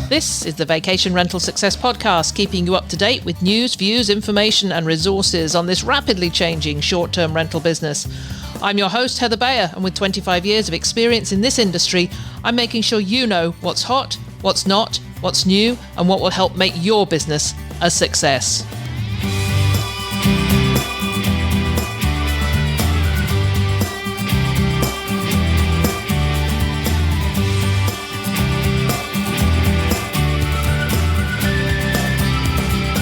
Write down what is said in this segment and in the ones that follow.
This is the Vacation Rental Success Podcast, keeping you up to date with news, views, information and resources on this rapidly changing short-term rental business. I'm your host, Heather Bayer, and with 25 years of experience in this industry, I'm making sure you know what's hot, what's not, what's new, and what will help make your business a success.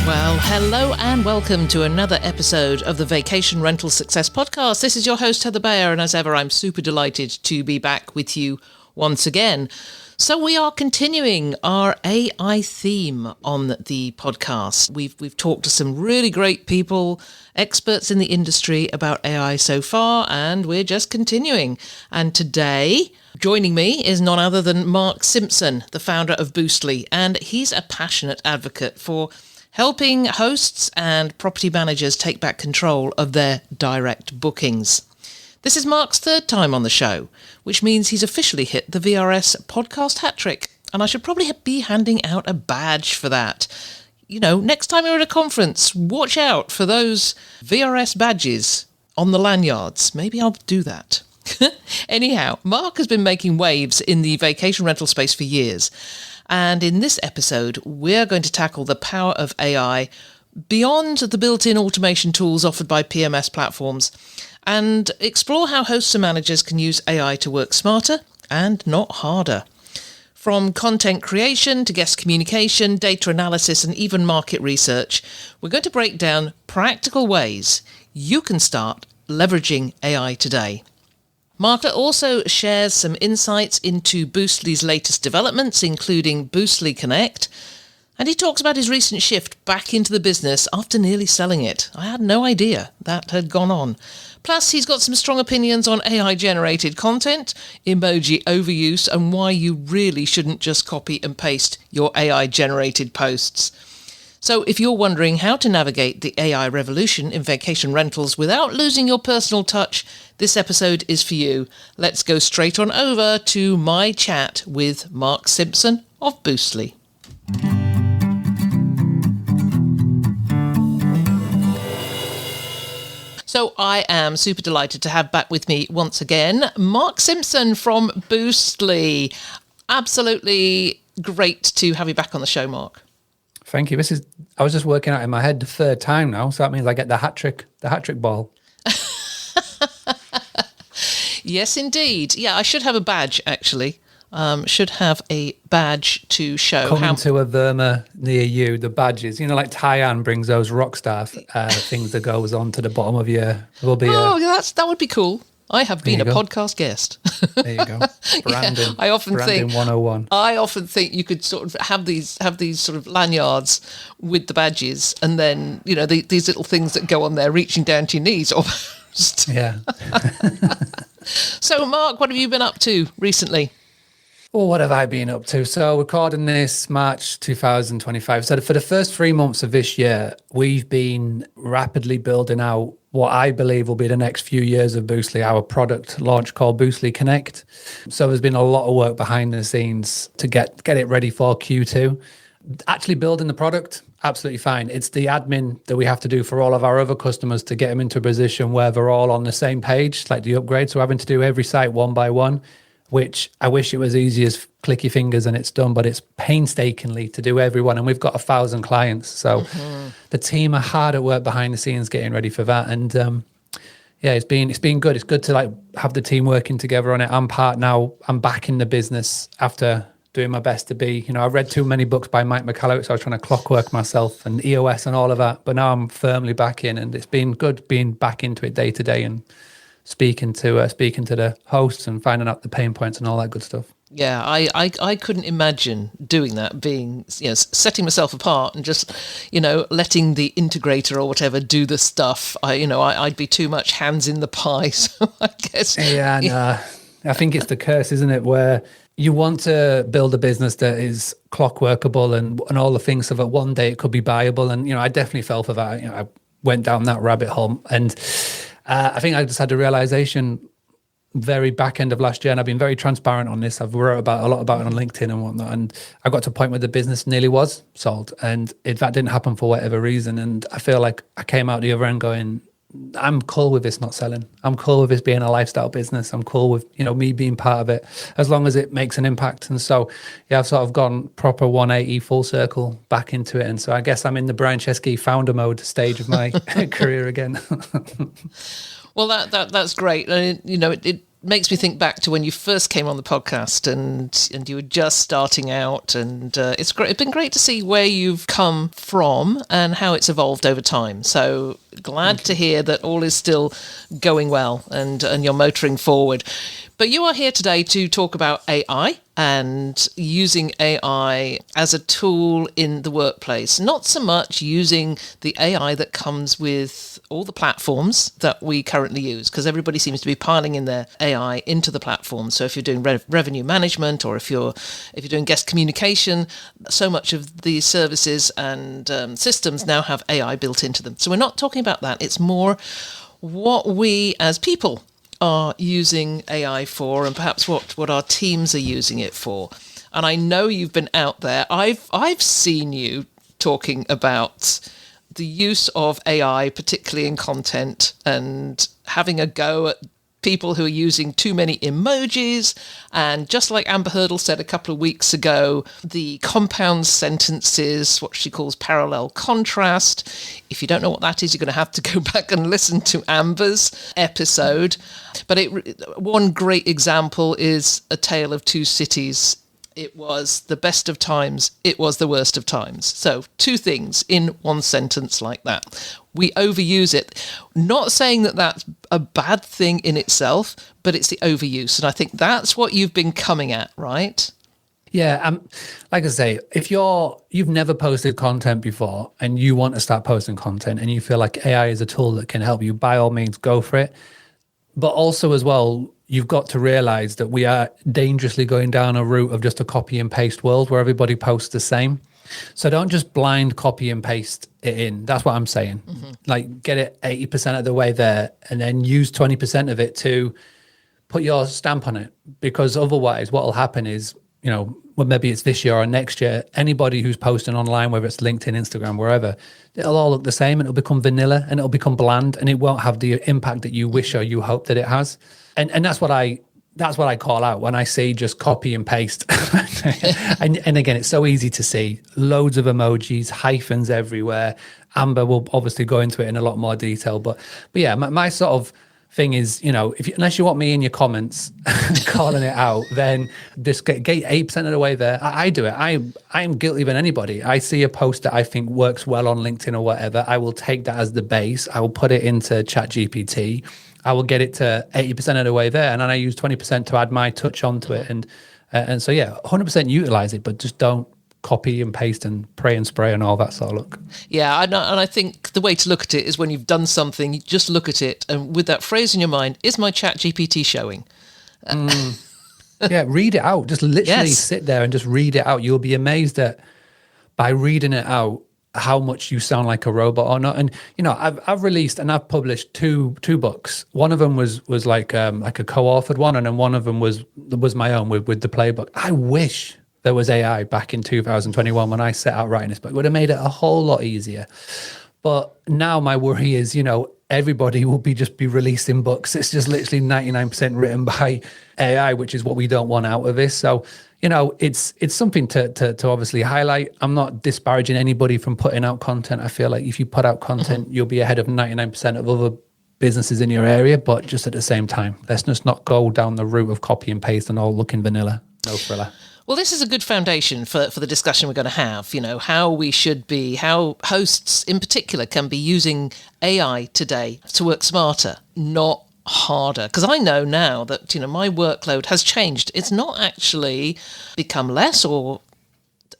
Well, hello and welcome to another episode of the Vacation Rental Success Podcast. This is your host, Heather Bayer, and as ever, I'm super delighted to be back with you once again. So we are continuing our AI theme on the podcast. We've talked to some really great people, experts in the industry about AI so far, and we're just continuing. And today, joining me is none other than Mark Simpson, the founder of Boostly, and he's a passionate advocate for helping hosts and property managers take back control of their direct bookings. This is Mark's third time on the show, which means he's officially hit the VRS podcast hat trick, and I should probably be handing out a badge for that. You know, next time you're at a conference, watch out for those VRS badges on the lanyards. Maybe I'll do that. Anyhow, Mark has been making waves in the vacation rental space for years. And in this episode, we're going to tackle the power of AI beyond the built-in automation tools offered by PMS platforms and explore how hosts and managers can use AI to work smarter and not harder. From content creation to guest communication, data analysis, and even market research, we're going to break down practical ways you can start leveraging AI today. Mark also shares some insights into Boostly's latest developments, including Boostly Connect, and he talks about his recent shift back into the business after nearly selling it. I had no idea that had gone on. Plus, he's got some strong opinions on AI-generated content, emoji overuse, and why you really shouldn't just copy and paste your AI-generated posts. So if you're wondering how to navigate the AI revolution in vacation rentals without losing your personal touch, this episode is for you. Let's go straight on over to my chat with Mark Simpson of Boostly. So I am super delighted to have back with me once again, Mark Simpson from Boostly. Absolutely great to have you back on the show, Mark. Thank you. I was just working out in my head the third time now, so that means I get the hat trick ball. Yes, indeed. Yeah, I should have a badge, actually. Should have a badge to show. Coming to a Verma near you, the badges. You know, like Tyann brings those rock star things that goes on to the bottom of your... that would be cool. I have been a podcast guest. There you go. Branding. Yeah, I often Branding think 101. I often think you could sort of have these sort of lanyards with the badges, and then these little things that go on there, reaching down to your knees almost. Yeah. So, Mark, what have you been up to recently? Well, what have I been up to? So, recording this March 2025. So, for the first 3 months of this year, we've been rapidly building out what I believe will be the next few years of Boostly, our product launch called Boostly Connect. So, there's been a lot of work behind the scenes to get it ready for Q2. Actually building the product, absolutely fine. It's the admin that we have to do for all of our other customers to get them into a position where they're all on the same page, like the upgrade. So, having to do every site one by one, which I wish it was easy as click your fingers and it's done, but it's painstakingly to do everyone. And we've got 1,000 clients. So the team are hard at work behind the scenes getting ready for that. And it's been good. It's good to have the team working together on it. I'm back in the business after doing my best to be. I read too many books by Mike McCullough, so I was trying to clockwork myself and EOS and all of that. But now I'm firmly back in, and it's been good being back into it day to day and speaking to the hosts and finding out the pain points and all that good stuff. Yeah, I couldn't imagine doing that, being setting myself apart and just letting the integrator or whatever do the stuff. I'd be too much hands in the pie. So I guess I think it's the curse, isn't it, where you want to build a business that is clockworkable and all the things so that one day it could be viable. And I definitely fell for that. I went down that rabbit hole, and I think I just had a realization very back end of last year, and I've been very transparent on this. I've wrote a lot about it on LinkedIn and whatnot, and I got to a point where the business nearly was sold, and that didn't happen for whatever reason. And I feel like I came out the other end going, I'm cool with this not selling. I'm cool with this being a lifestyle business. I'm cool with, me being part of it as long as it makes an impact. And so, yeah, I've sort of gone proper 180 full circle back into it. And so I guess I'm in the Brian Chesky founder mode stage of my career again. Well, that's great. It makes me think back to when you first came on the podcast and you were just starting out, and it's great. It's been great to see where you've come from and how it's evolved over time. So glad to hear that all is still going well and you're motoring forward. But you are here today to talk about AI and using AI as a tool in the workplace, not so much using the AI that comes with all the platforms that we currently use, because everybody seems to be piling in their AI into the platform. So if you're doing revenue management, or if you're doing guest communication, so much of these services and systems now have AI built into them. So we're not talking about that. It's more what we as people are using AI for, and perhaps what our teams are using it for. And I know you've been out there. I've seen you talking about the use of AI, particularly in content, and having a go at people who are using too many emojis. And just like Amber Hurdle said a couple of weeks ago, the compound sentences, what she calls parallel contrast. If you don't know what that is, you're going to have to go back and listen to Amber's episode. But one great example is A Tale of Two Cities. It was the best of times, it was the worst of times. So two things in one sentence like that. We overuse it. Not saying that that's a bad thing in itself, but it's the overuse. And I think that's what you've been coming at, right? Yeah, like I say, if you've never posted content before and you want to start posting content and you feel like AI is a tool that can help you, by all means, go for it. But also as well, you've got to realize that we are dangerously going down a route of just a copy and paste world where everybody posts the same. So don't just blind copy and paste it in. That's what I'm saying. Mm-hmm. Like, get it 80% of the way there and then use 20% of it to put your stamp on it. Because otherwise what will happen is, well, maybe it's this year or next year, anybody who's posting online, whether it's LinkedIn, Instagram, wherever, it'll all look the same and it'll become vanilla and it'll become bland and it won't have the impact that you wish or you hope that it has. And that's what I call out when I see just copy and paste. and again, it's so easy to see. Loads of emojis, hyphens everywhere. Amber will obviously go into it in a lot more detail. But yeah, my sort of thing is, unless you want me in your comments calling it out, then just get 8% of the way there. I do it. I'm guilty than anybody. I see a post that I think works well on LinkedIn or whatever. I will take that as the base. I will put it into ChatGPT. I will get it to 80% of the way there, and then I use 20% to add my touch onto it. And so, yeah, 100% utilize it, but just don't copy and paste and pray and spray and all that sort of look. Yeah, and I think the way to look at it is when you've done something, you just look at it, and with that phrase in your mind, is my ChatGPT showing? Yeah, read it out. Just literally sit there and just read it out. You'll be amazed at, by reading it out, how much you sound like a robot or not. And I've released and I've published two books. One of them was like a co-authored one, and then one of them was my own with the playbook. I wish there was AI back in 2021 when I set out writing this book. It would have made it a whole lot easier. But now my worry is, everybody will just be releasing books. It's just literally 99% written by AI, which is what we don't want out of this. So it's something to obviously highlight. I'm not disparaging anybody from putting out content. I feel like if you put out content, you'll be ahead of 99% of other businesses in your area. But just at the same time, let's just not go down the route of copy and paste and all looking vanilla. No thriller. Well, this is a good foundation for the discussion we're going to have, how we should be, how hosts in particular can be using AI today to work smarter, not harder. Because I know now that, my workload has changed. It's not actually become less, to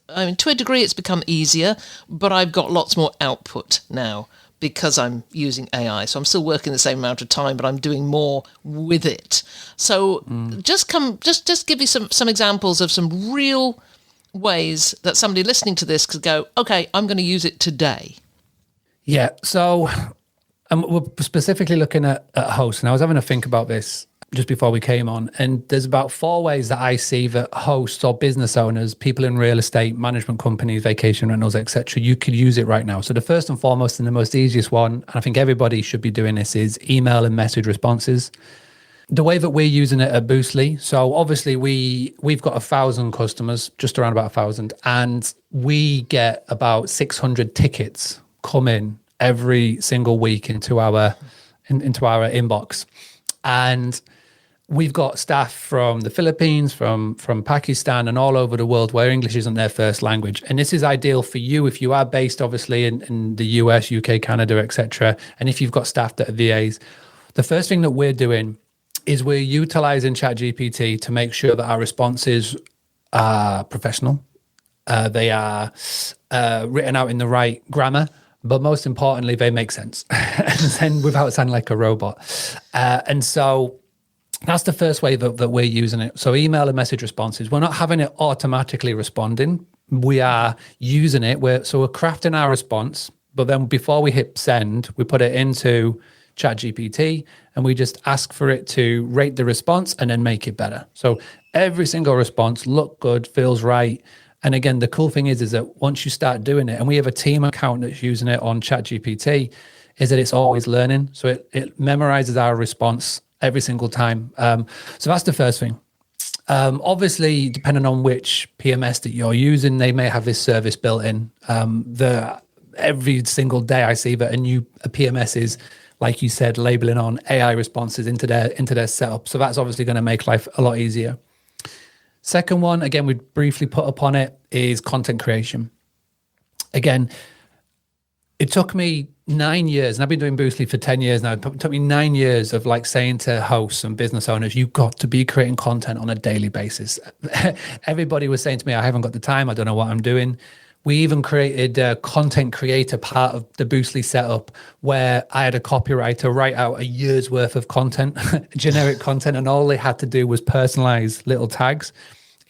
a degree it's become easier, but I've got lots more output now because I'm using AI. So I'm still working the same amount of time, but I'm doing more with it. So just give me some examples of some real ways that somebody listening to this could go, okay, I'm going to use it today. Yeah. So we're specifically looking at hosts. And I was having a think about this. just before we came on. And there's about 4 ways that I see that hosts or business owners, people in real estate, management companies, vacation rentals, etc., you could use it right now. So the first and foremost and the most easiest one, and I think everybody should be doing this, is email and message responses. The way that we're using it at Boostly, so obviously we've got 1,000 customers, just around about 1,000, and we get about 600 tickets come in every single week into our inbox. And we've got staff from the Philippines, from Pakistan, and all over the world where English isn't their first language. And this is ideal for you if you are based, obviously, in the US, UK, Canada, etc. And if you've got staff that are VAs. The first thing that we're doing is we're utilizing ChatGPT to make sure that our responses are professional. They are written out in the right grammar, but most importantly, they make sense and without sounding like a robot. And so that's the first way that we're using it. So email and message responses, we're not having it automatically responding. We are using it. We're crafting our response, but then before we hit send, we put it into ChatGPT and we just ask for it to rate the response and then make it better. So every single response look good, feels right. And again, the cool thing is that once you start doing it, and we have a team account that's using it on ChatGPT, is that it's always learning. So it memorizes our response every single time. So that's the first thing. Obviously, depending on which PMS that you're using, they may have this service built in. Every single day I see that a PMS is, like you said, labeling on AI responses into their setup. So that's obviously going to make life a lot easier. Second one, again, we briefly put upon it, is content creation. Again, it took me 9 years, and I've been doing Boostly for 10 years now. It took me 9 years of saying to hosts and business owners, you've got to be creating content on a daily basis. Everybody was saying to me, I haven't got the time. I don't know what I'm doing. We even created a content creator part of the Boostly setup where I had a copywriter write out a year's worth of content, generic content, and all they had to do was personalize little tags.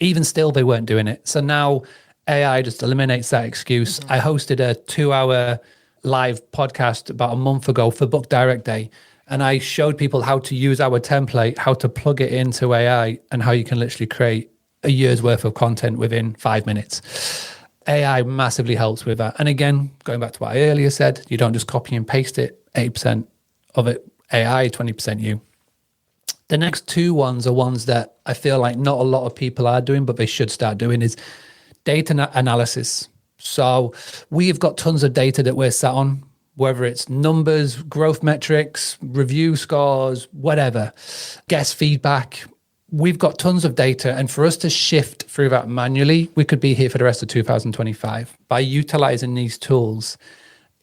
Even still, they weren't doing it. So now AI just eliminates that excuse. I hosted a 2-hour live podcast about a month ago for Book Direct Day, and I showed people how to use our template, how to plug it into AI, and how you can literally create a year's worth of content within 5 minutes. AI massively helps with that. And again, going back to what I earlier said, you don't just copy and paste it. 80% of it AI, 20% you. The next 2 ones are ones that I feel like not a lot of people are doing, but they should start doing, is data analysis. So we've got tons of data that we're sat on, whether it's numbers, growth metrics, review scores, whatever, guest feedback. We've got tons of data, and for us to shift through that manually, we could be here for the rest of 2025. By utilizing these tools,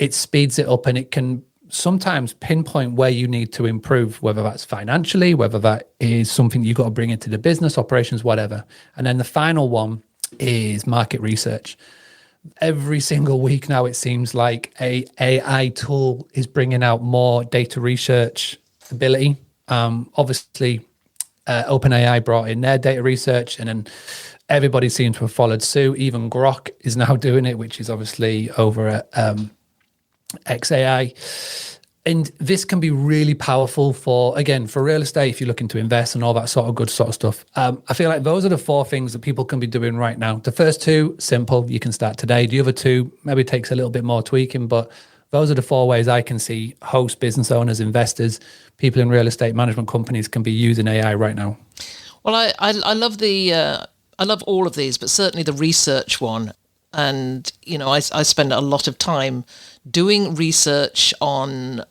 it speeds it up, and it can sometimes pinpoint where you need to improve, whether that's financially, whether that is something you've got to bring into the business operations, whatever. And then the final one is market research. Every single week now, it seems like a AI tool is bringing out more data research ability. Obviously, OpenAI brought in their data research, and then everybody seems to have followed suit. Even Grok is now doing it, which is obviously over at XAI. And this can be really powerful for real estate, if you're looking to invest and all that sort of stuff. I feel like those are the 4 things that people can be doing right now. The first 2, simple, you can start today. The other 2 maybe takes a little bit more tweaking, but those are the 4 ways I can see hosts, business owners, investors, people in real estate management companies can be using AI right now. Well, I love I love all of these, but certainly the research one. And, I spend a lot of time doing research on,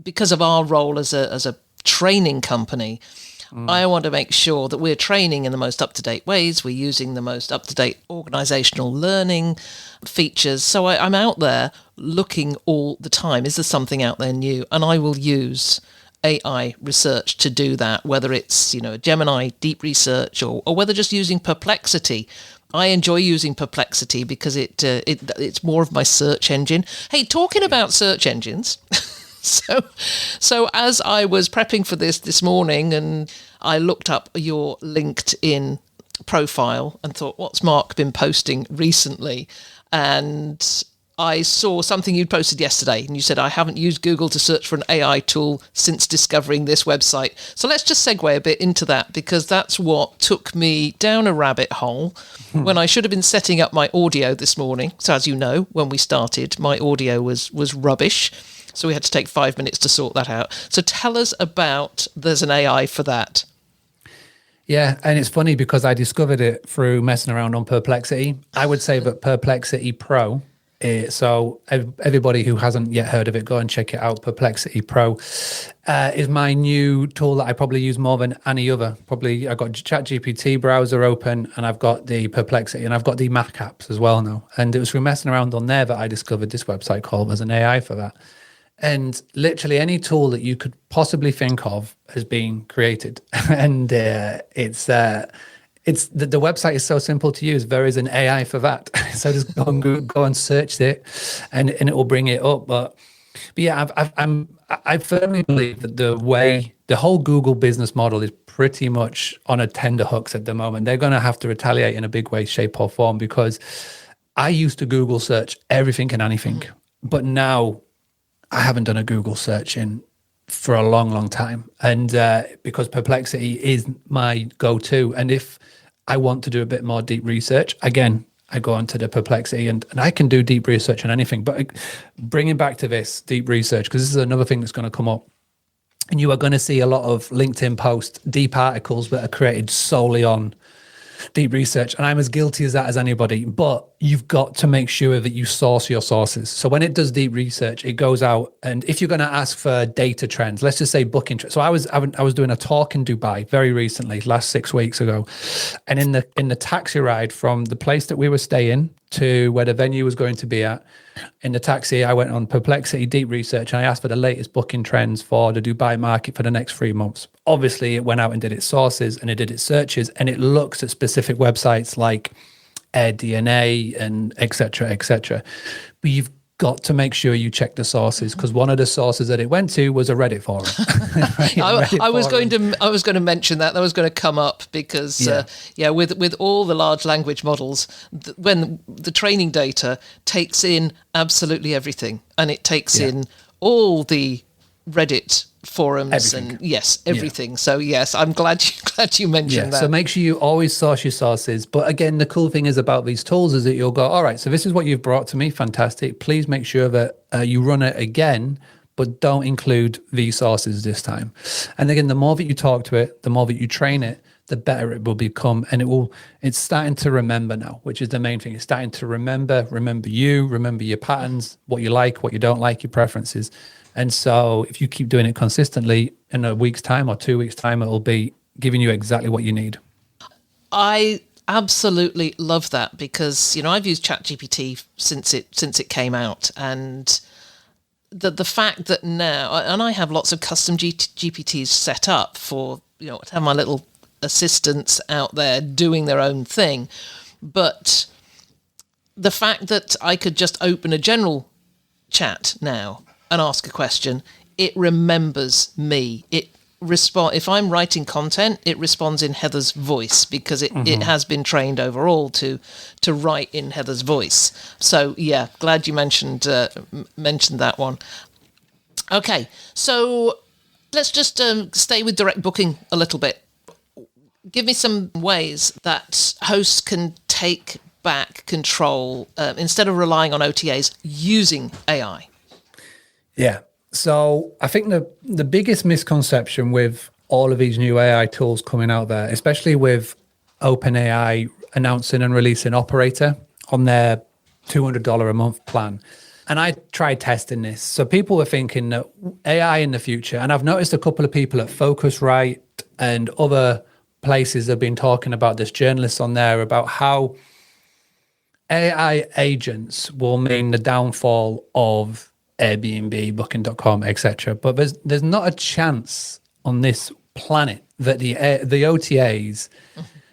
because of our role as a training company, I want to make sure that we're training in the most up-to-date ways. We're using the most up-to-date organizational learning features. So I'm out there looking all the time. Is there something out there new? And I will use AI research to do that, whether it's, a Gemini deep research or whether just using Perplexity. I enjoy using Perplexity because it's more of my search engine. Hey, talking about search engines, so as I was prepping for this morning, and I looked up your LinkedIn profile and thought, what's Mark been posting recently? And I saw something you'd posted yesterday, and you said, I haven't used Google to search for an AI tool since discovering this website. So let's just segue a bit into that, because that's what took me down a rabbit hole when I should have been setting up my audio this morning. So as you know, when we started, my audio was rubbish. So we had to take 5 minutes to sort that out. So tell us about, there's an AI for that. Yeah, and it's funny because I discovered it through messing around on Perplexity. I would say that Perplexity Pro, so everybody who hasn't yet heard of it, go and check it out. Perplexity Pro is my new tool that I probably use more than any other. Probably I've got ChatGPT browser open, and I've got the Perplexity, and I've got the Mac apps as well now. And it was through messing around on there that I discovered this website called There's an AI for that. And literally any tool that you could possibly think of has been created. And it's the website is so simple to use. There is an AI for that. So just go and search it, and it will bring it up. But yeah, I firmly believe that the whole Google business model is pretty much on a tender hooks at the moment. They're going to have to retaliate in a big way, shape, or form, because I used to Google search everything and anything, but now I haven't done a Google search for a long, long time. And because Perplexity is my go-to. And if I want to do a bit more deep research, again, I go onto the Perplexity, and I can do deep research on anything. But bringing back to this deep research, because this is another thing that's going to come up. And you are going to see a lot of LinkedIn posts, deep articles that are created solely on deep research, and I'm as guilty as that as anybody. But you've got to make sure that you source your sources. So when it does deep research, it goes out, and if you're going to ask for data trends, let's just say booking trends. So I was doing a talk in Dubai very recently, last 6 weeks ago, and in the taxi ride from the place that we were staying to where the venue was going to be at, in the taxi, I went on Perplexity deep research, and I asked for the latest booking trends for the Dubai market for the next 3 months. Obviously, it went out and did its sources, and it did its searches, and it looks at specific websites like AirDNA and et cetera, et cetera. But you've got to make sure you check the sources, because one of the sources that it went to was a Reddit forum. I was going to mention that. That was going to come up because with all the large language models, when the training data takes in absolutely everything, and it takes in all the Reddit forums everything. And everything. Yeah. So yes, I'm glad you mentioned that. So make sure you always source your sources. But again, the cool thing is about these tools is that you'll go, all right, so this is what you've brought to me. Fantastic. Please make sure that you run it again, but don't include these sources this time. And again, the more that you talk to it, the more that you train it, the better it will become. And it's starting to remember now, which is the main thing. It's starting to remember you, remember your patterns, what you like, what you don't like, your preferences. And so if you keep doing it consistently, in a week's time or 2 weeks' time, it'll be giving you exactly what you need. I absolutely love that, because, I've used ChatGPT since it came out, and the fact that now, and I have lots of custom GPTs set up for, to have my little assistants out there doing their own thing. But the fact that I could just open a general chat now and ask a question, it remembers me. If I'm writing content, it responds in Heather's voice, because it has been trained overall to write in Heather's voice. So yeah, glad you mentioned that one. Okay, so let's just stay with direct booking a little bit. Give me some ways that hosts can take back control instead of relying on OTAs using AI. Yeah. So I think the biggest misconception with all of these new AI tools coming out there, especially with OpenAI announcing and releasing Operator on their $200 a month plan. And I tried testing this. So people were thinking that AI in the future, and I've noticed a couple of people at Focusrite and other places have been talking about this, journalists on there, about how AI agents will mean the downfall of Airbnb, Booking.com, etc. But there's not a chance on this planet that the OTAs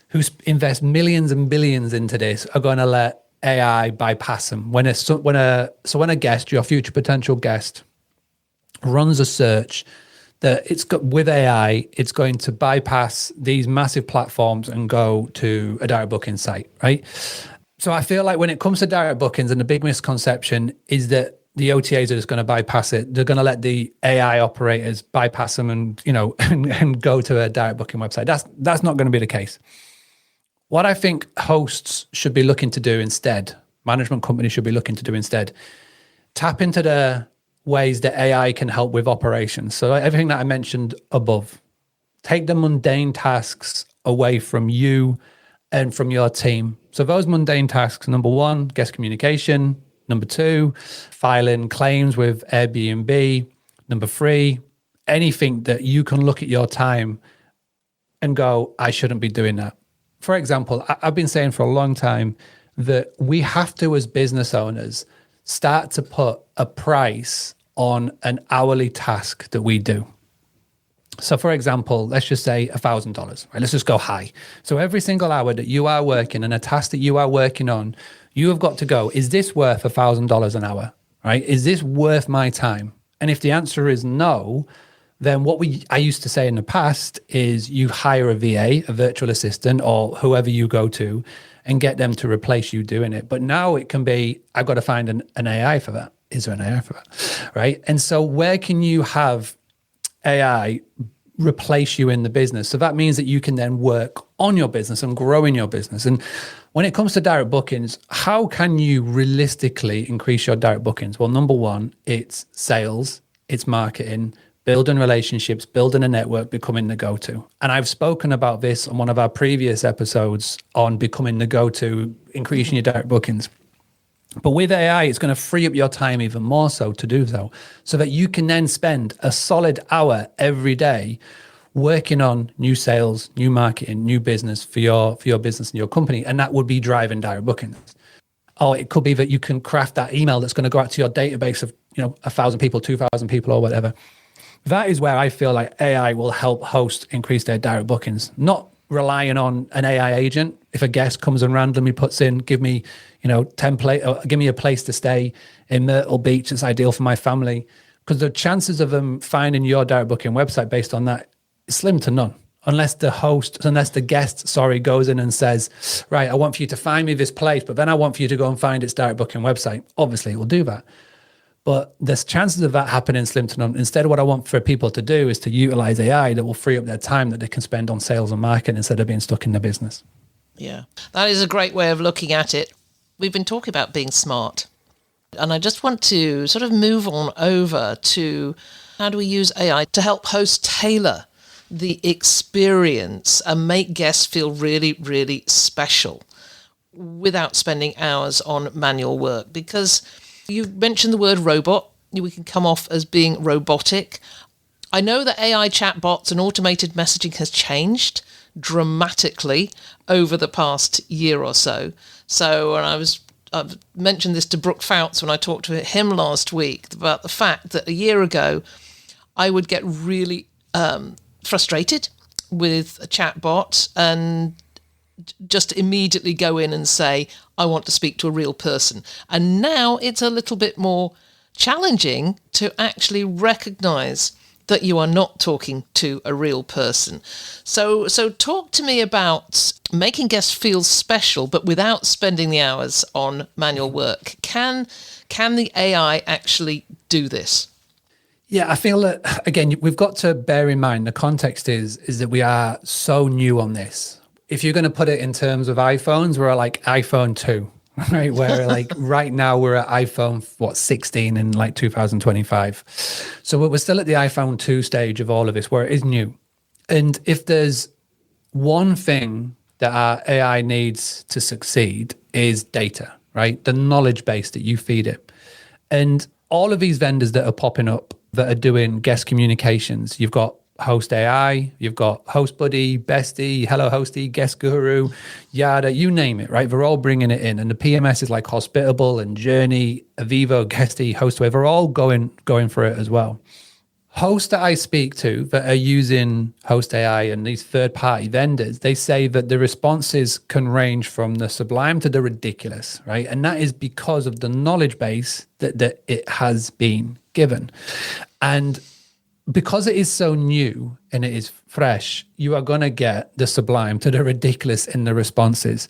who invest millions and billions into this are going to let AI bypass them. When a guest, your future potential guest, runs a search, that it's got with AI, it's going to bypass these massive platforms and go to a direct booking site, right? So I feel like when it comes to direct bookings, and the big misconception is that the OTAs are just going to bypass it. They're going to let the AI operators bypass them and, and go to a direct booking website. That's not going to be the case. What I think hosts should be looking to do instead, management companies should be looking to do instead, tap into the ways that AI can help with operations. So everything that I mentioned above, take the mundane tasks away from you and from your team. So those mundane tasks, number one, guest communication. Number two, filing claims with Airbnb. Number three, anything that you can look at your time and go, I shouldn't be doing that. For example, I've been saying for a long time that we have to, as business owners, start to put a price on an hourly task that we do. So for example, let's just say $1,000, right? Let's just go high. So every single hour that you are working and a task that you are working on, you have got to go, is this worth $1,000 an hour, right? Is this worth my time? And if the answer is no, then I used to say in the past is you hire a VA, a virtual assistant, or whoever you go to, and get them to replace you doing it. But now it can be, I've got to find an AI for that. Is there an AI for that, right? And so where can you have AI replace you in the business? So that means that you can then work on your business and grow in your business. And when it comes to direct bookings, how can you realistically increase your direct bookings? Well, number one, it's sales, it's marketing, building relationships, building a network, becoming the go-to. And I've spoken about this on one of our previous episodes on becoming the go-to, increasing your direct bookings. But with AI, it's going to free up your time even more so to do so that you can then spend a solid hour every day working on new sales, new marketing, new business for your business and your company. And that would be driving direct bookings. Or it could be that you can craft that email that's going to go out to your database of 1,000 people, 2,000 people or whatever. That is where I feel like AI will help hosts increase their direct bookings, not relying on an AI agent. If a guest comes and randomly puts in, give me, template, or give me a place to stay in Myrtle Beach, it's ideal for my family. Because the chances of them finding your direct booking website based on that is slim to none. Unless the guest, goes in and says, right, I want for you to find me this place, but then I want for you to go and find its direct booking website. Obviously, it will do that. But there's chances of that happening slim to none. Instead, what I want for people to do is to utilize AI that will free up their time that they can spend on sales and marketing instead of being stuck in the business. Yeah, that is a great way of looking at it. We've been talking about being smart. And I just want to sort of move on over to how do we use AI to help hosts tailor the experience and make guests feel really, really special without spending hours on manual work. Because you mentioned the word robot. We can come off as being robotic. I know that AI chatbots and automated messaging has changed dramatically over the past year or so. So I've mentioned this to Brooke Fouts when I talked to him last week about the fact that a year ago I would get really frustrated with a chatbot and just immediately go in and say, I want to speak to a real person. And now it's a little bit more challenging to actually recognize that you are not talking to a real person. So talk to me about making guests feel special, but without spending the hours on manual work. Can the AI actually do this? Yeah, I feel that, again, we've got to bear in mind the context is that we are so new on this. If you're going to put it in terms of iPhones, we're like iPhone 2, right? Where like right now we're at iPhone, 16 in like 2025. So we're still at the iPhone 2 stage of all of this where it is new. And if there's one thing that our AI needs to succeed is data, right? The knowledge base that you feed it. And all of these vendors that are popping up that are doing guest communications, you've got Host AI, you've got Host Buddy, Bestie, Hello Hosty, Guest Guru, Yada, you name it, right? They're all bringing it in. And the PMS is like Hospitable and Journey, Avivo, Guesty, Hostwave, they're all going for it as well. Hosts that I speak to that are using Host AI and these third-party vendors, they say that the responses can range from the sublime to the ridiculous, right? And that is because of the knowledge base that it has been given. And because it is so new and it is fresh, you are going to get the sublime to the ridiculous in the responses.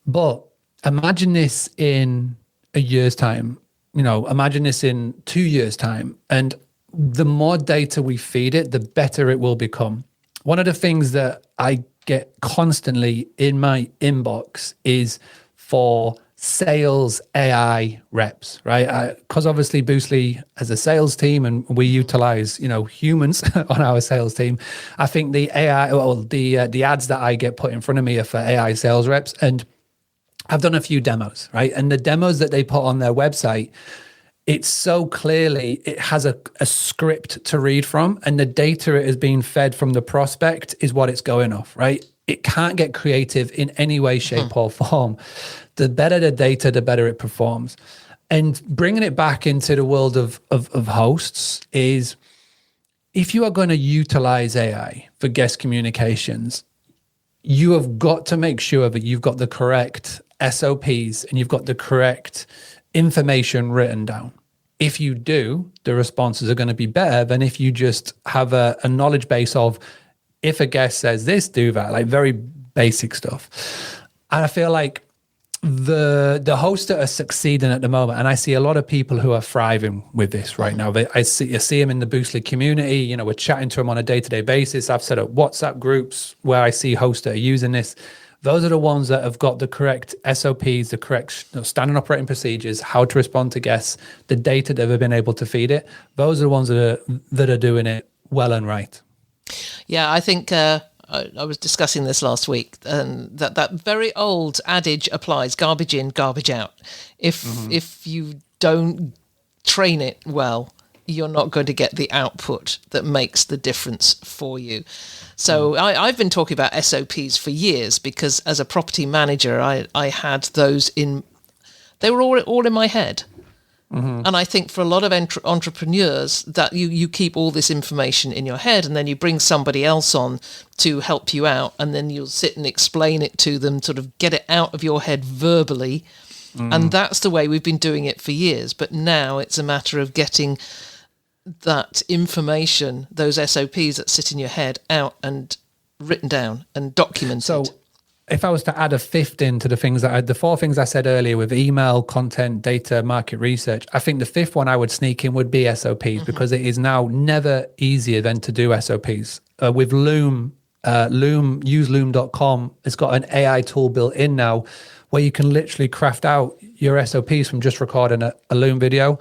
But imagine this in a year's time, imagine this in 2 years' time. And the more data we feed it, the better it will become. One of the things that I get constantly in my inbox is for sales AI reps, right? Because obviously Boostly has a sales team and we utilize, humans on our sales team. I think the AI, the ads that I get put in front of me are for AI sales reps. And I've done a few demos, right? And the demos that they put on their website, it's so clearly, it has a script to read from, and the data it is being fed from the prospect is what it's going off, right? It can't get creative in any way, shape, or form. The better the data, the better it performs. And bringing it back into the world of hosts is, if you are going to utilize AI for guest communications, you have got to make sure that you've got the correct SOPs and you've got the correct information written down. If you do, the responses are going to be better than if you just have a knowledge base of, if a guest says this, do that, like very basic stuff. And I feel like the hosts that are succeeding at the moment, and I see a lot of people who are thriving with this right now. I see them in the Boostly community. We're chatting to them on a day-to-day basis. I've set up WhatsApp groups where I see hosts that are using this. Those are the ones that have got the correct SOPs, the correct standard operating procedures, how to respond to guests, the data that they've been able to feed it. Those are the ones that are doing it well and right. Yeah, I think I was discussing this last week, and that very old adage applies: garbage in, garbage out. If you don't train it well, you're not going to get the output that makes the difference for you. So I've been talking about SOPs for years, because as a property manager, I had those they were all in my head. And I think for a lot of entrepreneurs, that you keep all this information in your head, and then you bring somebody else on to help you out, and then you'll sit and explain it to them, sort of get it out of your head verbally. And that's the way we've been doing it for years. But now it's a matter of getting that information, those SOPs that sit in your head, out and written down and documented. So if I was to add a fifth into the four things I said earlier with email, content, data, market research, I think the fifth one I would sneak in would be SOPs, because it is now never easier than to do SOPs. With Loom, use loom.com. It's got an AI tool built in now where you can literally craft out your SOPs from just recording a Loom video.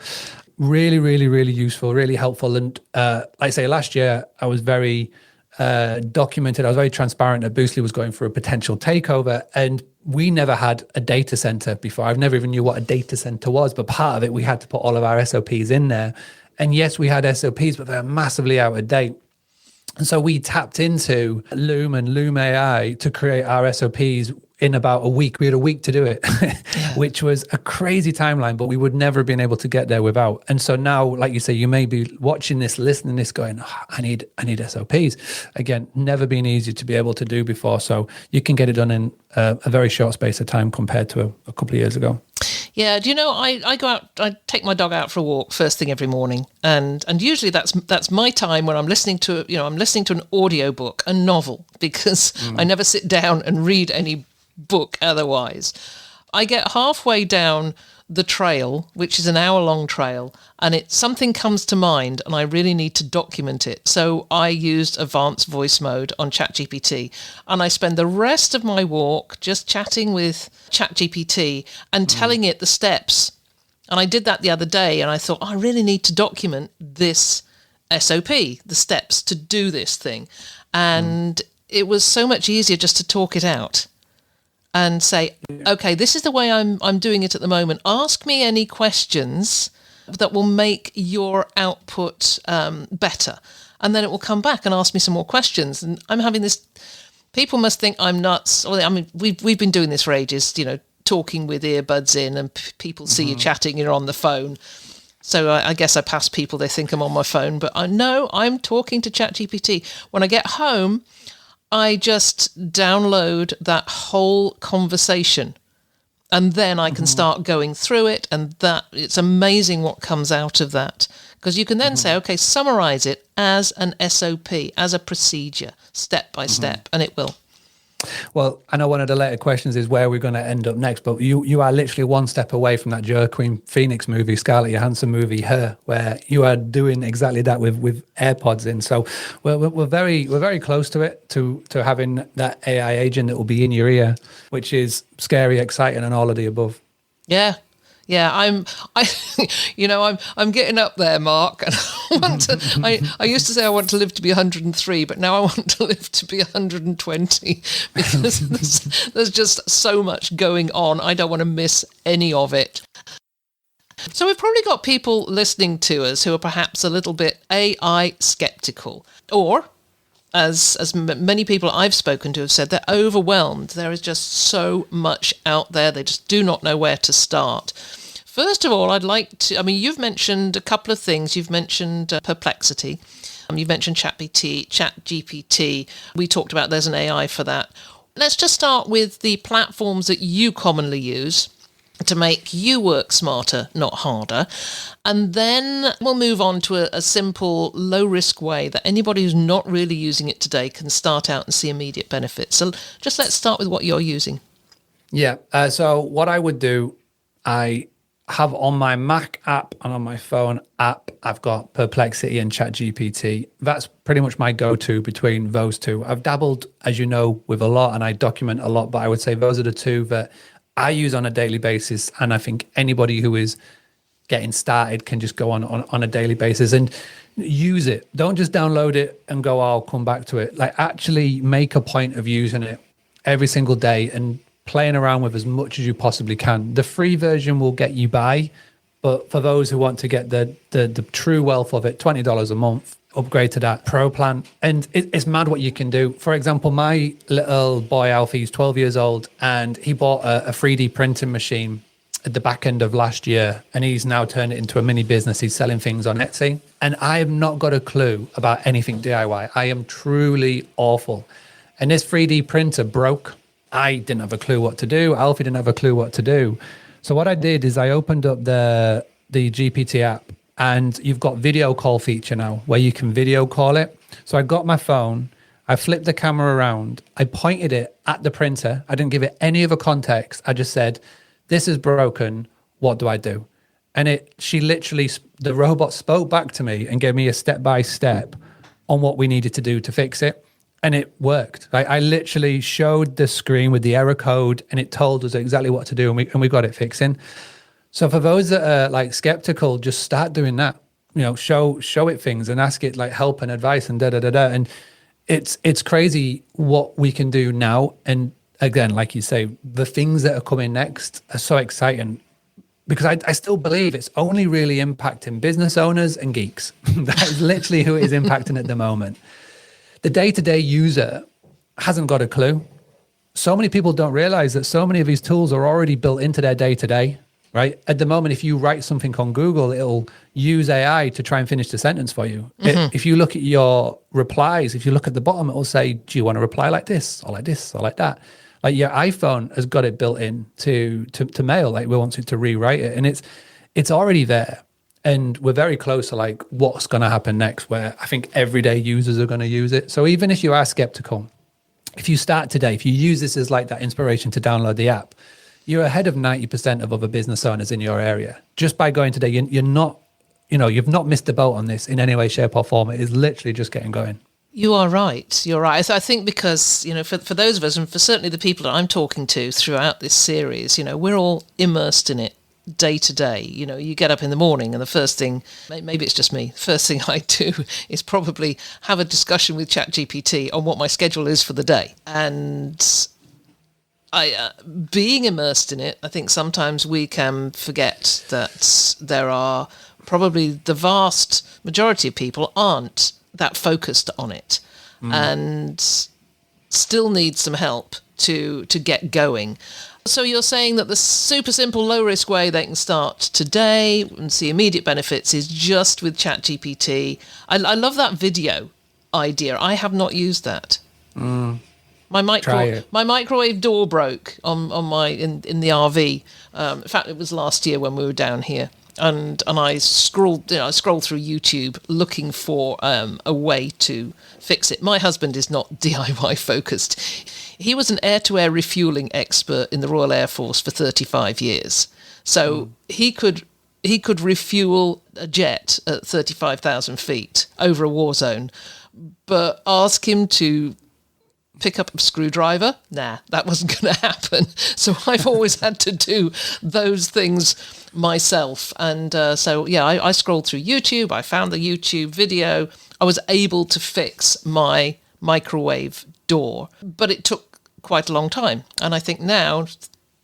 Really, really, really useful, really helpful. And like I say, last year I was very documented. I was very transparent that Boostly was going for a potential takeover, and we never had a data center before. I've never even knew what a data center was, but part of it, we had to put all of our SOPs in there. And yes, we had SOPs, but they're massively out of date. And so we tapped into Loom and Loom AI to create our SOPs in about a week. We had a week to do it, which was a crazy timeline, but we would never have been able to get there without. And so now, like you say, you may be watching this, listening to this, going, I need SOPs. Again, never been easy to be able to do before. So you can get it done in a very short space of time compared to a couple of years ago. Yeah, do you know, I go out, I take my dog out for a walk first thing every morning, and usually that's my time when I'm listening to an audio book, a novel, because I never sit down and read any book otherwise. I get halfway down the trail, which is an hour-long trail, and something comes to mind, and I really need to document it. So I used advanced voice mode on ChatGPT, and I spend the rest of my walk just chatting with ChatGPT and telling it the steps. And I did that the other day, and I thought, I really need to document this SOP, the steps to do this thing. And it was so much easier just to talk it out and say, okay, this is the way I'm doing it at the moment. Ask me any questions that will make your output better. And then it will come back and ask me some more questions. And I'm having this, people must think I'm nuts. I mean, we've been doing this for ages, talking with earbuds in, and people see you chatting, you're on the phone. So I guess I pass people, they think I'm on my phone, but I know I'm talking to ChatGPT. When I get home, I just download that whole conversation, and then I can start going through it, and it's amazing what comes out of that, because you can then say, okay, summarize it as an SOP, as a procedure, step by step, and it will. Well, I know one of the later questions is where we're going to end up next, but you are literally one step away from that Joaquin Phoenix movie, Scarlett Johansson movie, Her, where you are doing exactly that with AirPods in. So we're very close to it, to having that AI agent that will be in your ear, which is scary, exciting, and all of the above. Yeah. Yeah, I'm getting up there, Mark. And I used to say I want to live to be 103, but now I want to live to be 120 because there's just so much going on. I don't want to miss any of it. So we've probably got people listening to us who are perhaps a little bit AI skeptical, or as many people I've spoken to have said, they're overwhelmed. There is just so much out there. They just do not know where to start. First of all, I'd like to, you've mentioned a couple of things. You've mentioned Perplexity. You've mentioned ChatGPT. We talked about there's an AI for that. Let's just start with the platforms that you commonly use to make you work smarter, not harder. And then we'll move on to a simple, low-risk way that anybody who's not really using it today can start out and see immediate benefits. So just let's start with what you're using. Yeah. So what I would do, I have on my Mac app and on my phone app, I've got Perplexity and ChatGPT. That's pretty much my go-to between those two. I've dabbled, as you know, with a lot and I document a lot, but I would say those are the two that I use on a daily basis. And I think anybody who is getting started can just go on a daily basis and use it. Don't just download it and go, I'll come back to it. Like actually make a point of using it every single day and playing around with as much as you possibly can. The free version will get you by, but for those who want to get the true wealth of it, $20 a month, upgrade to that pro plan. And it's mad what you can do. For example, my little boy Alfie, he's 12 years old, and he bought a 3D printing machine at the back end of last year, and he's now turned it into a mini business. He's selling things on Etsy, and I have not got a clue about anything DIY. I am truly awful. And this 3D printer broke. I didn't have a clue what to do. Alfie didn't have a clue what to do. So what I did is I opened up the GPT app, and you've got video call feature now where you can video call it. So I got my phone, I flipped the camera around, I pointed it at the printer. I didn't give it any other context. I just said, this is broken. What do I do? And the robot spoke back to me and gave me a step-by-step on what we needed to do to fix it. And it worked. I literally showed the screen with the error code and it told us exactly what to do, and we got it fixing. So for those that are like skeptical, just start doing that. Show it things and ask it like help and advice and da-da-da-da. And it's crazy what we can do now. And again, like you say, the things that are coming next are so exciting because I still believe it's only really impacting business owners and geeks. That is literally who it is impacting at the moment. The day-to-day user hasn't got a clue. So many people don't realize that so many of these tools are already built into their day-to-day, right? At the moment, if you write something on Google, it'll use AI to try and finish the sentence for you. Mm-hmm. If you look at your replies, if you look at the bottom, it will say, do you want to reply like this or like this or like that? Like your iPhone has got it built in to mail, like we want it to rewrite it. And it's already there. And we're very close to like what's going to happen next, where I think everyday users are going to use it. So even if you are skeptical, if you start today, if you use this as like that inspiration to download the app, you're ahead of 90% of other business owners in your area. Just by going today, you're not, you've not missed the boat on this in any way, shape or form. It is literally just getting going. You are right. You're right. I think because, for those of us, and for certainly the people that I'm talking to throughout this series, we're all immersed in it. Day to day, you get up in the morning and the first thing, maybe it's just me, the first thing I do is probably have a discussion with ChatGPT on what my schedule is for the day. And being immersed in it, I think sometimes we can forget that there are probably the vast majority of people aren't that focused on it and still need some help to get going. So you're saying that the super simple, low-risk way they can start today and see immediate benefits is just with ChatGPT. I love that video idea. I have not used that. My microwave door broke on my in the RV. In fact, it was last year when we were down here, and I scrolled through YouTube looking for a way to fix it. My husband is not DIY focused. he was an air-to-air refueling expert in the Royal Air Force for 35 years. So he could refuel a jet at 35,000 feet over a war zone, but ask him to pick up a screwdriver? Nah, that wasn't going to happen. So I've always had to do those things myself. And I scrolled through YouTube. I found the YouTube video. I was able to fix my microwave door, but it took quite a long time. And I think now,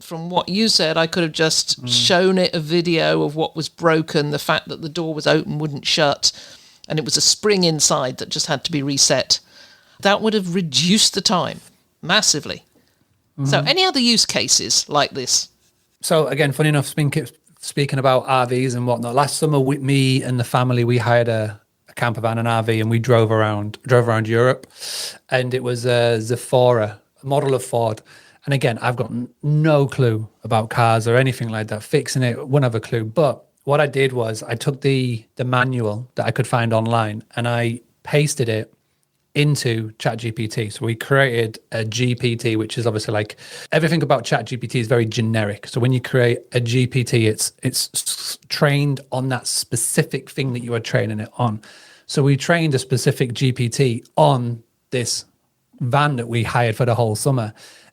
from what you said, I could have just shown it a video of what was broken, the fact that the door was open, wouldn't shut, and it was a spring inside that just had to be reset. That would have reduced the time massively. So any other use cases like this? So again, funny enough, speaking about RVs and whatnot, last summer with me and the family, we hired a camper van, an RV, and we drove around Europe, and it was a Zafora, a model of Ford. And again, I've got no clue about cars or anything like that. Fixing it, wouldn't have a clue. But what I did was I took the manual that I could find online and I pasted it into ChatGPT. So we created a GPT, which is obviously like everything about ChatGPT is very generic. So when you create a GPT, it's trained on that specific thing that you are training it on. So we trained a specific GPT on this van that we hired for the whole summer.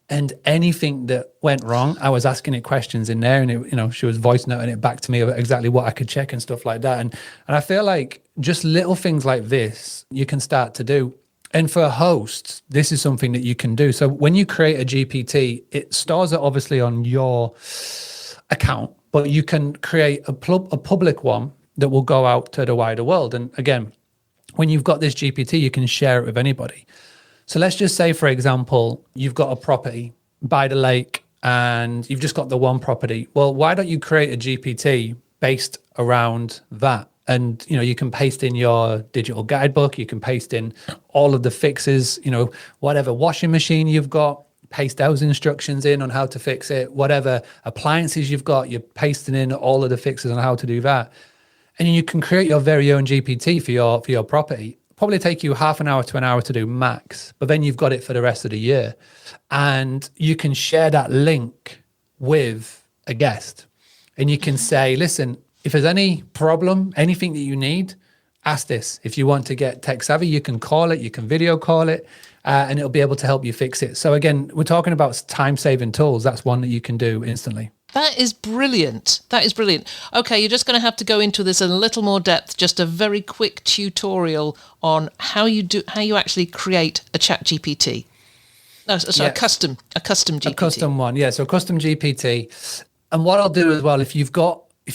And anything that went wrong, I was asking it questions in there, and she was voice noting it back to me about exactly what I could check and stuff like that. And I feel like just little things like this you can start to do. And for hosts, this is something that you can do. So when you create a GPT, it stores it obviously on your account, but you can create a public one that will go out to the wider world. And again, when you've got this GPT, you can share it with anybody. So let's just say, for example, you've got a property by the lake and you've just got the one property. Well, why don't you create a GPT based around that? And, you can paste in your digital guidebook, you can paste in all of the fixes, whatever washing machine you've got, paste those instructions in on how to fix it, whatever appliances you've got, you're pasting in all of the fixes on how to do that. And you can create your very own GPT for your property. Probably take you half an hour to an hour to do max, but then you've got it for the rest of the year. And you can share that link with a guest. And you can say, listen, if there's any problem, anything that you need, ask this. If you want to get tech savvy, you can call it, you can video call it, and it'll be able to help you fix it. So again, we're talking about time-saving tools. That's one that you can do instantly. That is brilliant. That is brilliant. Okay, you're just going to have to go into this in a little more depth. Just a very quick tutorial on how you actually create a chat GPT. No, so yes. a custom GPT. A custom one, yeah. So a custom GPT. And what I'll do as well, if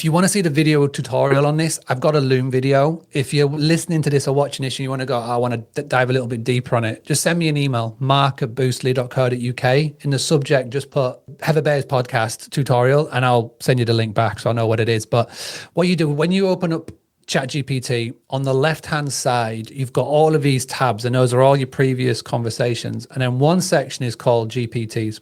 you want to see the video tutorial on this, I've got a Loom video. If you're listening to this or watching this and you want to go, I want to dive a little bit deeper on it, just send me an email, mark@boostly.co.uk. In the subject, just put Heather Bear's podcast tutorial and I'll send you the link back so I know what it is. But what you do, when you open up ChatGPT, on the left-hand side, you've got all of these tabs and those are all your previous conversations. And then one section is called GPTs.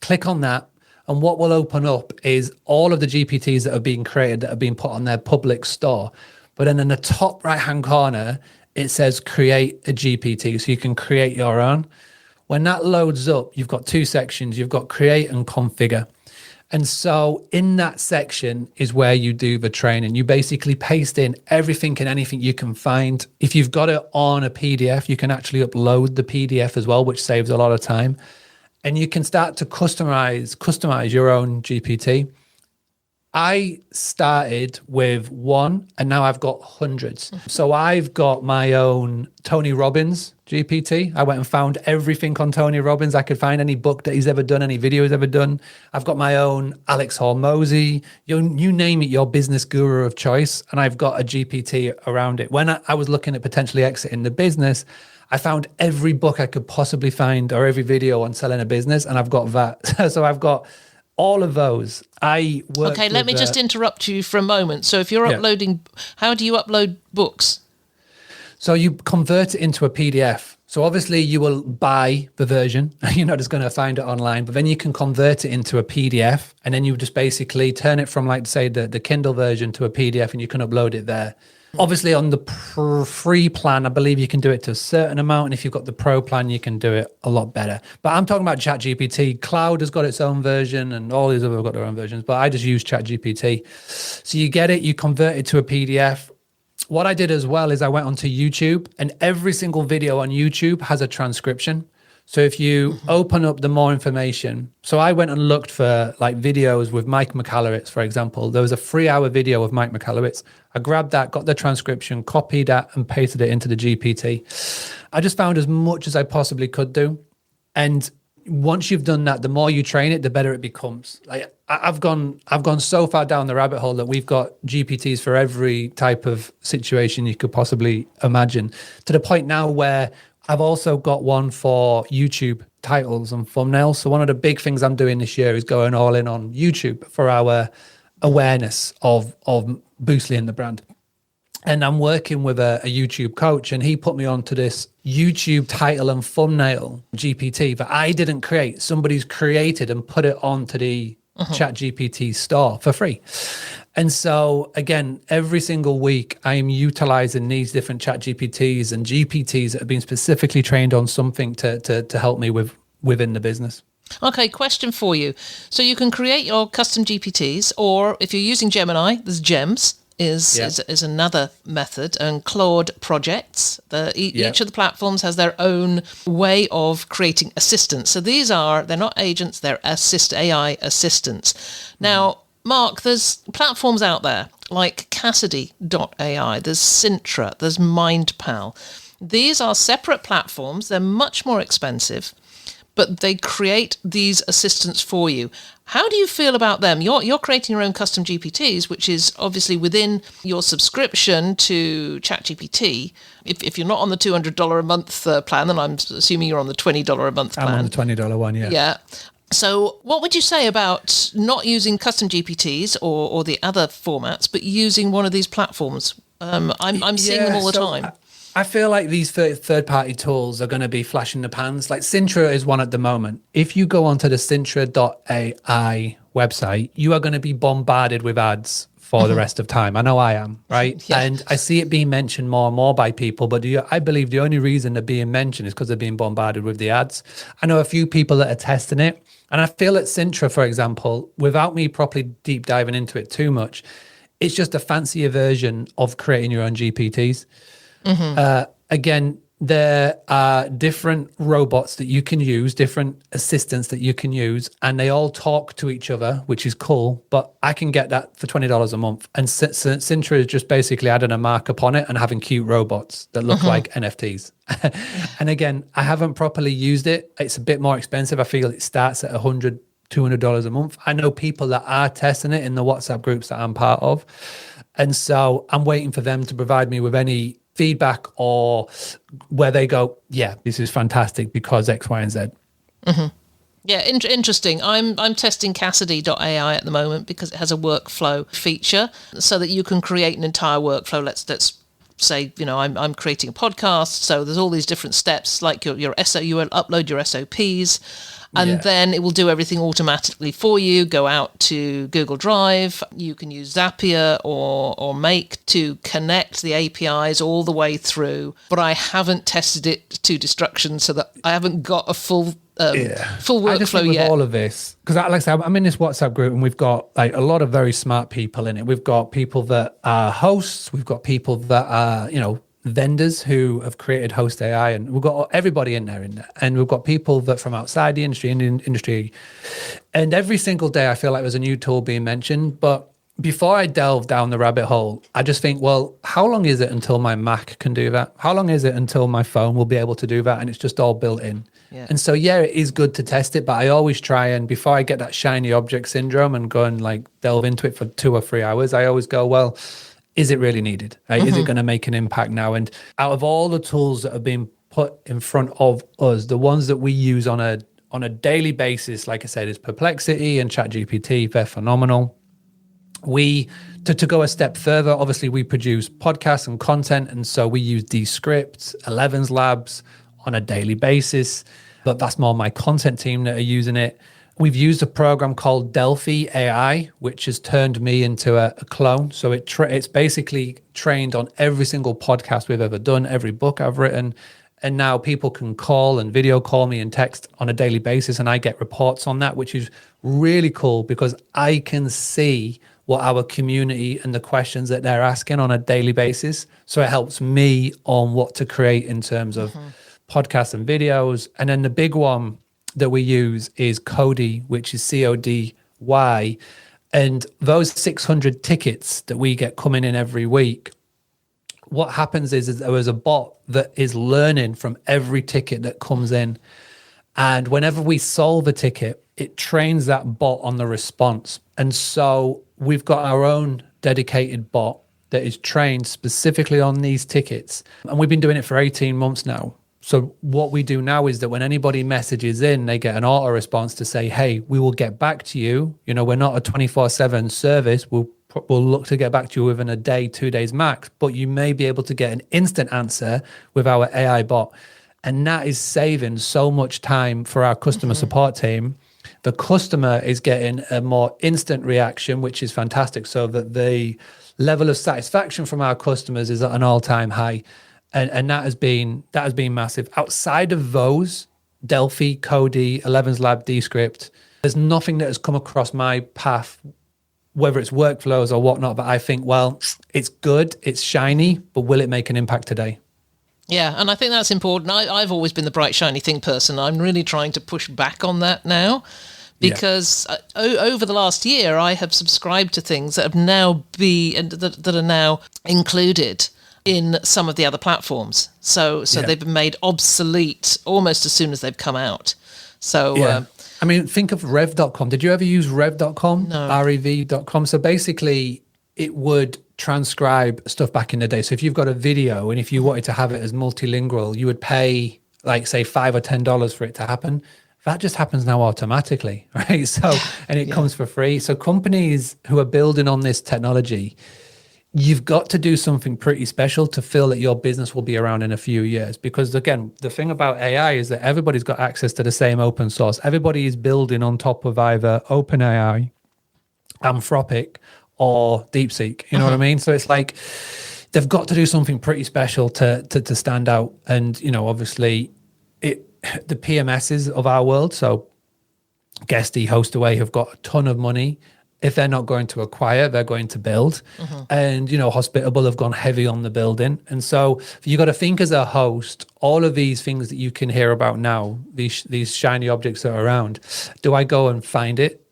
Click on that. And what will open up is all of the GPTs that are being created, that have been put on their public store. But then in the top right-hand corner, it says create a GPT. So you can create your own. When that loads up, you've got two sections. You've got create and configure. And so in that section is where you do the training. You basically paste in everything and anything you can find. If you've got it on a PDF, you can actually upload the PDF as well, which saves a lot of time. And you can start to customize your own GPT. I started with one and now I've got hundreds. So I've got my own Tony Robbins GPT. I went and found everything on Tony Robbins. I could find any book that he's ever done, any video he's ever done. I've got my own Alex Hormozy, you name it, your business guru of choice. And I've got a GPT around it. When I was looking at potentially exiting the business, I found every book I could possibly find or every video on selling a business, and I've got that. So I've got all of those. Okay, let me just interrupt you for a moment. So if you're uploading, how do you upload books? So you convert it into a PDF. So obviously you will buy the version. You're not just going to find it online, but then you can convert it into a PDF, and then you just basically turn it from, like, say, the Kindle version to a PDF, and you can upload it there. Obviously, on the free plan, I believe you can do it to a certain amount. And if you've got the pro plan, you can do it a lot better. But I'm talking about ChatGPT. Cloud has got its own version and all these other have got their own versions. But I just use ChatGPT. So you get it, you convert it to a PDF. What I did as well is I went onto YouTube, and every single video on YouTube has a transcription. So if you open up the more information, so I went and looked for like videos with Mike Michalowicz, for example. There was a 3-hour video of Mike Michalowicz. I grabbed that, got the transcription, copied that and pasted it into the GPT. I just found as much as I possibly could do. And once you've done that, the more you train it, the better it becomes. Like I've gone so far down the rabbit hole that we've got GPTs for every type of situation you could possibly imagine, to the point now where I've also got one for YouTube titles and thumbnails. So one of the big things I'm doing this year is going all in on YouTube for our awareness of Boostly and the brand. And I'm working with a YouTube coach, and he put me onto this YouTube title and thumbnail GPT that I didn't create. Somebody's created and put it onto the ChatGPT store for free. And so again, every single week I am utilizing these different ChatGPTs and GPTs that have been specifically trained on something to help me within the business. Okay, question for you. So you can create your custom GPTs, or if you're using Gemini, there's Gems. Is another method, and Claude projects. Each of the platforms has their own way of creating assistants. So they're not agents, they're AI assistants. Now, Mark, there's platforms out there like Cassidy.ai, there's Cintra, there's MindPal. These are separate platforms. They're much more expensive, but they create these assistants for you. How do you feel about them? You're creating your own custom GPTs, which is obviously within your subscription to ChatGPT. If you're not on the $200 a month plan, then I'm assuming you're on the $20 a month plan. I'm on the $20 one, yeah. Yeah. So what would you say about not using custom GPTs or the other formats, but using one of these platforms? I'm seeing them all the time. I feel like these third-party tools are going to be flashing the pans. Like Cintra is one at the moment. If you go onto the Cintra.ai website, you are going to be bombarded with ads for the rest of time. I know I am, right? Yeah. And I see it being mentioned more and more by people, but I believe the only reason they're being mentioned is because they're being bombarded with the ads. I know a few people that are testing it, and I feel that Cintra, for example, without me properly deep diving into it too much, it's just a fancier version of creating your own GPTs. Again, there are different robots that you can use, different assistants that you can use, and they all talk to each other, which is cool. But I can get that for $20 a month. And Cintra is just basically adding a markup on it and having cute robots that look like NFTs. And again, I haven't properly used it. It's a bit more expensive. I feel it starts at $100, $200 a month. I know people that are testing it in the WhatsApp groups that I'm part of. And so I'm waiting for them to provide me with any feedback or where they go, yeah, this is fantastic because X, Y, and Z. Yeah, interesting. I'm testing Cassidy.ai at the moment because it has a workflow feature so that you can create an entire workflow. Let's say, I'm creating a podcast, so there's all these different steps, like your you will upload your SOPs, and then it will do everything automatically for you. Go out to Google Drive. You can use Zapier or Make to connect the APIs all the way through. But I haven't tested it to destruction, so that I haven't got a full workflow I just think with yet. all of this, because like I said, I'm in this WhatsApp group and we've got like a lot of very smart people in it. We've got people that are hosts. We've got people that are, vendors who have created Host AI, and we've got everybody in there. And we've got people that from outside the industry, and every single day I feel like there's a new tool being mentioned. But before I delve down the rabbit hole, I just think, well, how long is it until my Mac can do that? How long is it until my phone will be able to do that? And it's just all built in. Yeah. And so, it is good to test it, but I always try, and before I get that shiny object syndrome and go and like delve into it for 2 or 3 hours, I always go, well, is it really needed? Right? Is it going to make an impact now? And out of all the tools that have been put in front of us, the ones that we use on a daily basis, like I said, is Perplexity and ChatGPT. They're phenomenal. To go a step further, obviously we produce podcasts and content, and so we use Descript, 11's Labs on a daily basis, but that's more my content team that are using it. We've used a program called Delphi AI, which has turned me into a clone. So it's basically trained on every single podcast we've ever done, every book I've written. And now people can call and video call me and text on a daily basis. And I get reports on that, which is really cool because I can see what our community and the questions that they're asking on a daily basis. So it helps me on what to create in terms of podcasts and videos. And then the big one that we use is Cody, which is CODY. And those 600 tickets that we get coming in every week, what happens is there is a bot that is learning from every ticket that comes in. And whenever we solve a ticket, it trains that bot on the response. And so we've got our own dedicated bot that is trained specifically on these tickets. And we've been doing it for 18 months now. So what we do now is that when anybody messages in, they get an auto response to say, hey, we will get back to you. You know, we're not a 24/7 service. We'll look to get back to you within a day, 2 days max, but you may be able to get an instant answer with our AI bot. And that is saving so much time for our customer support team. The customer is getting a more instant reaction, which is fantastic. So that the level of satisfaction from our customers is at an all-time high. And that has been massive. Outside of those, Delphi, Cody, 11's Lab, Descript, there's nothing that has come across my path, whether it's workflows or whatnot, but I think, well, it's good, it's shiny, but will it make an impact today? Yeah, and I think that's important. I've always been the bright, shiny thing person. I'm really trying to push back on that now because over the last year, I have subscribed to things that have now that are now included in some of the other platforms. So they've been made obsolete almost as soon as they've come out. So I mean, think of rev.com. Did you ever use rev.com? No. rev.com. So basically it would transcribe stuff back in the day. So if you've got a video and if you wanted to have it as multilingual, you would pay like say $5 or $10 for it to happen. That just happens now automatically, right? So, and it comes for free. So companies who are building on this technology, you've got to do something pretty special to feel that your business will be around in a few years. Because again, the thing about AI is that everybody's got access to the same open source. Everybody is building on top of either OpenAI, Anthropic, or DeepSeek. You know what I mean? So it's like they've got to do something pretty special to stand out. And, you know, obviously the PMSs of our world, so Guesty, Hostaway, have got a ton of money. If they're not going to acquire, they're going to build. And, you know, Hospitable have gone heavy on the building. And so you got to think as a host, all of these things that you can hear about now, these shiny objects that are around, do I go and find it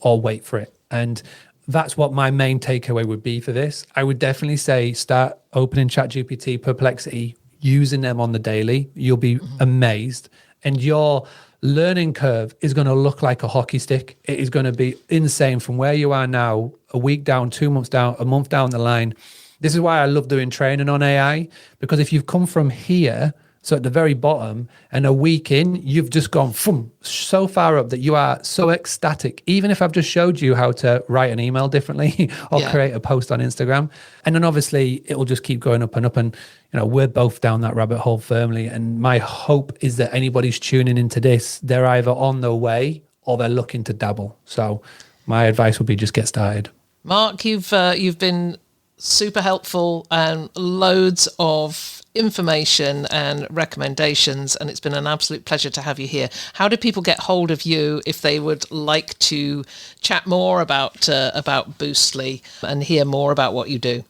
or wait for it? And that's what my main takeaway would be for this. I would definitely say start opening ChatGPT, Perplexity, using them on the daily. You'll be amazed. And your learning curve is going to look like a hockey stick. It is going to be insane from where you are now, a week down, 2 months down, a month down the line. This is why I love doing training on AI, because if you've come from here, so at the very bottom, and a week in, you've just gone so far up that you are so ecstatic. Even if I've just showed you how to write an email differently or create a post on Instagram. And then obviously it will just keep going up and up. And, you know, we're both down that rabbit hole firmly. And my hope is that anybody's tuning into this, they're either on their way or they're looking to dabble. So my advice would be just get started. Mark, you've been super helpful and loads of information and recommendations, and it's been an absolute pleasure to have you here. How do people get hold of you if they would like to chat more about Boostly and hear more about what you do?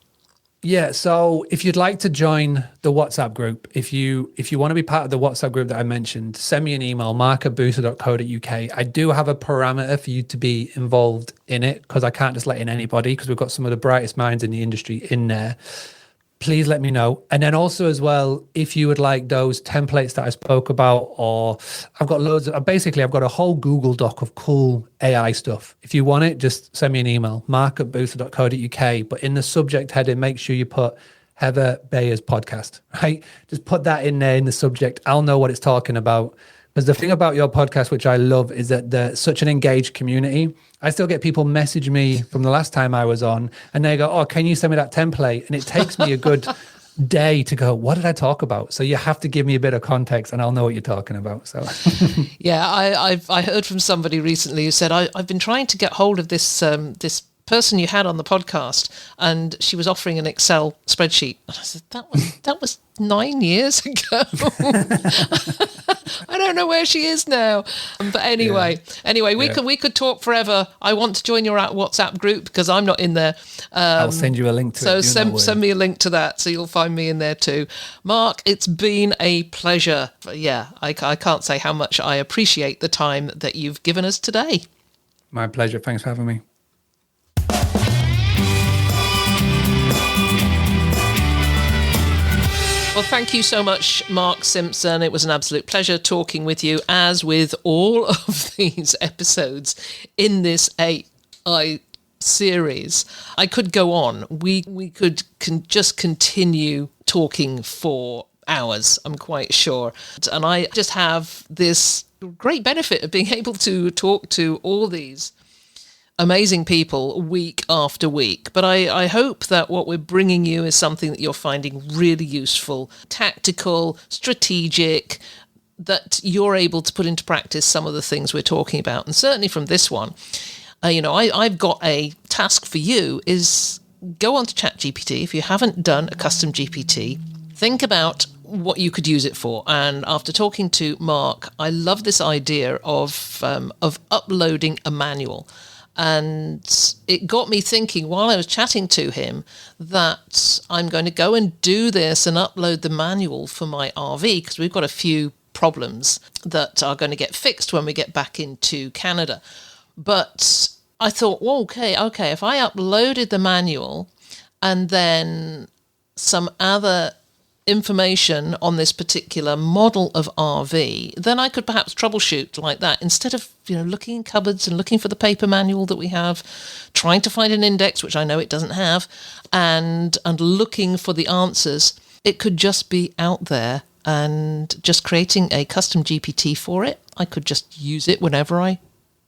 Yeah, so if you'd like to join the WhatsApp group, if you want to be part of the WhatsApp group that I mentioned, send me an email, mark@boostly.co.uk. I do have a parameter for you to be involved in it because I can't just let in anybody because we've got some of the brightest minds in the industry in there. Please let me know. And then also as well, if you would like those templates that I spoke about, or I've got I've got a whole Google Doc of cool AI stuff. If you want it, just send me an email, mark@boostly.co.uk. But in the subject heading, make sure you put Heather Bayer's podcast, right? Just put that in there in the subject. I'll know what it's talking about. Because the thing about your podcast, which I love, is that they're such an engaged community. I still get people message me from the last time I was on and they go, oh, can you send me that template? And it takes me a good day to go, what did I talk about? So you have to give me a bit of context and I'll know what you're talking about. So yeah, I heard from somebody recently who said, I've been trying to get hold of this this person you had on the podcast, and she was offering an Excel spreadsheet. And I said, that was 9 years ago. I don't know where she is now. But anyway, we could talk forever. I want to join your WhatsApp group because I'm not in there. I'll send you a link to it. So send me a link to that so you'll find me in there too. Mark, it's been a pleasure. Yeah, I can't say how much I appreciate the time that you've given us today. My pleasure. Thanks for having me. Well, thank you so much, Mark Simpson. It was an absolute pleasure talking with you, as with all of these episodes in this AI series. I could go on. We could just continue talking for hours, I'm quite sure. And I just have this great benefit of being able to talk to all these amazing people week after week. But I hope that what we're bringing you is something that you're finding really useful, tactical, strategic, that you're able to put into practice some of the things we're talking about. And certainly from this one, I've got a task for you, is go on to ChatGPT. If you haven't done a custom GPT, think about what you could use it for. And after talking to Mark, I love this idea of uploading a manual. And it got me thinking while I was chatting to him that I'm going to go and do this and upload the manual for my RV, because we've got a few problems that are going to get fixed when we get back into Canada. But I thought, well, okay, if I uploaded the manual and then some other information on this particular model of RV, then I could perhaps troubleshoot like that instead of looking in cupboards and looking for the paper manual that we have, trying to find an index, which I know it doesn't have, and looking for the answers. It could just be out there, and just creating a custom GPT for it, I could just use it whenever I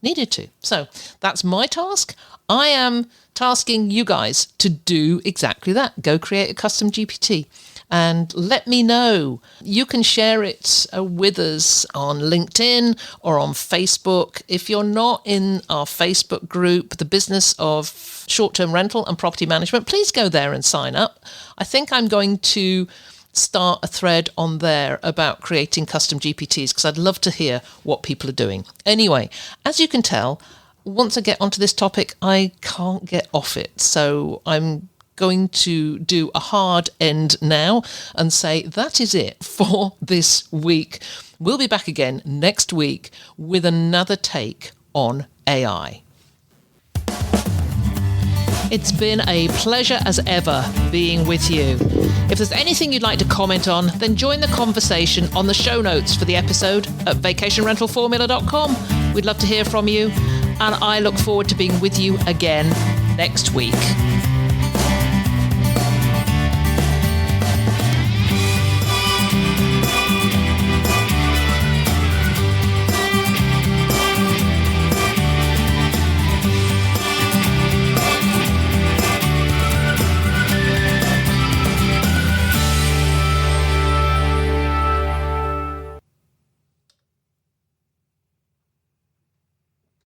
needed to. So that's my task. I am tasking you guys to do exactly that. Go create a custom GPT. And let me know. You can share it with us on LinkedIn or on Facebook. If you're not in our Facebook group, the Business of Short-Term Rental and Property Management, please go there and sign up. I think I'm going to start a thread on there about creating custom GPTs, because I'd love to hear what people are doing. Anyway, as you can tell, once I get onto this topic, I can't get off it. So I'm going to do a hard end now and say that is it for this week. We'll be back again next week with another take on AI. It's been a pleasure as ever being with you. If there's anything you'd like to comment on, then join the conversation on the show notes for the episode at vacationrentalformula.com. We'd love to hear from you, and I look forward to being with you again next week.